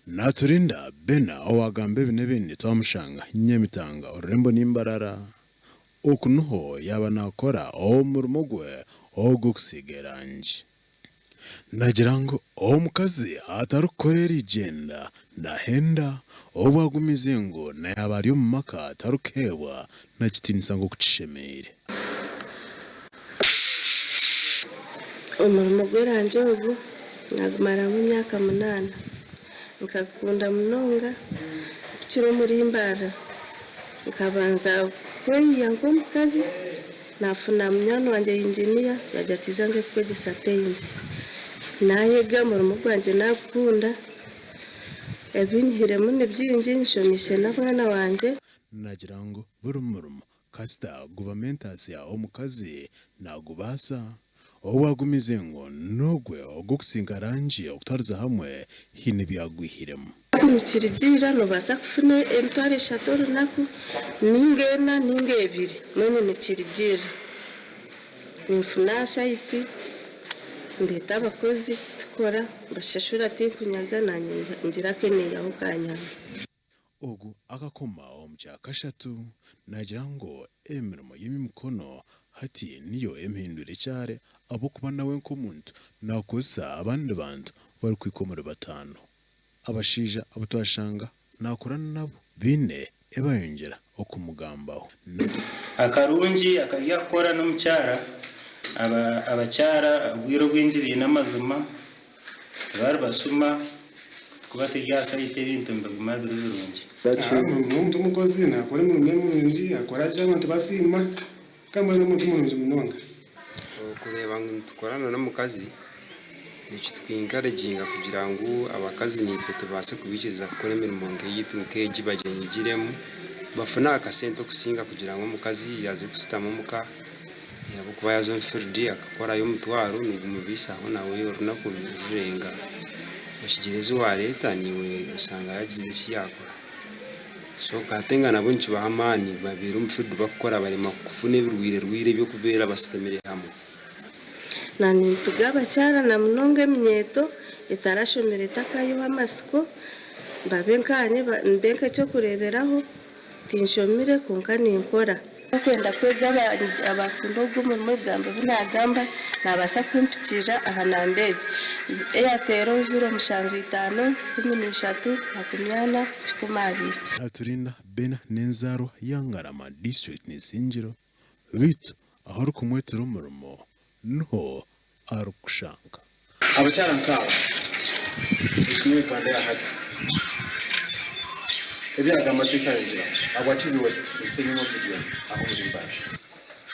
Naturinda bena owagambe binebindi twamushanga Nyamitanga orurembo n'imbarara okunuho yaba nakora omurimo gwe ogukusiga erangi. Nagira ngo omukazi atarukorera igenda ndahenda obwagumize ngo nayaba ari omu maka atarukebwa nakitinisa ngo kukishemeire. Umurimo gw'erangi ogu nagumaramu emyaka 8 nkakunda munonga kukira omuri imbara nkabanza kweyiya nk'omukazi nafuna munywani wanje engineer yajatiza nze kwegesa paint nayega omurimo gwange nagukunda ebinyihiremu nibyingi nshomishe n'abana wanje. Nagira ngo buri murimo kasita guverinenti ya omukazi nagubasa obwagumize ngo nogwe ogukusinga rangi okutwariza hamwe hine byagwihiremu. Nikirigira nobasa kufuna emitwaro 3 olunaku ninga 4 ninga 2 mwene nikirigira nfuna shaiti ndeta abakozi tukora bashashura tinkunyaga nanye ngira keneyaho kanyama. Ogu akakoma omukyaka 3 nagira ngo emirimo y'emikono hati niyo emhindure cyare abo kuba nawe nk'omuntu nakosa abandi bantu bari kwikomora 5 abashija abo twashanga nakorana nabo bine ebayongera okumugambaho akarungi akakora n'omukyara abakyara bwiro bwingi bina amazima bari basuma kuba tegyasa ibintu mbaguma birungi umuntu umukozi nakora umurimo mungi akora cyangwa basima kama n'umuntu mungi munonga kureba ngo tukorana n'umukazi nicyo twingarejinga kugira ngo abakazi nitwe tubase kubikiza gukora imirimo ngiyitu nkeji bagenyigiremo bafuna akasento kusinga kugira ngo umukazi yaze kusitama muka yabo kuba yazo firdi akakora yo mutwaro n'ugumubisa aho nawe yoruna kurenga bashigerezo wa leta niwe usanga yagize iki yakora so katenga nabo nkibahamani babiri umfirdi bakora barema kufune birwire byo kubera basitemere hamwe nani tugaba cyara na munonge mnyeto itarashomere takayo amasiko babenkanye mbenke cyo kureberaho tinshomire kunkani nkora kwenda kwega abakunda gw'umurimo bwambe bunagamba nabasa kumpikira aha nambeje eyatero 075 13 12. Naturinda bena nenzaro yangarama district nisingiro bitu aho kumwetera umurimo no arukushanga abacyara nkaba ishimwe Rwanda yahati ebyaga amateka yinjira agwatiri west isenyo video aho muri mbara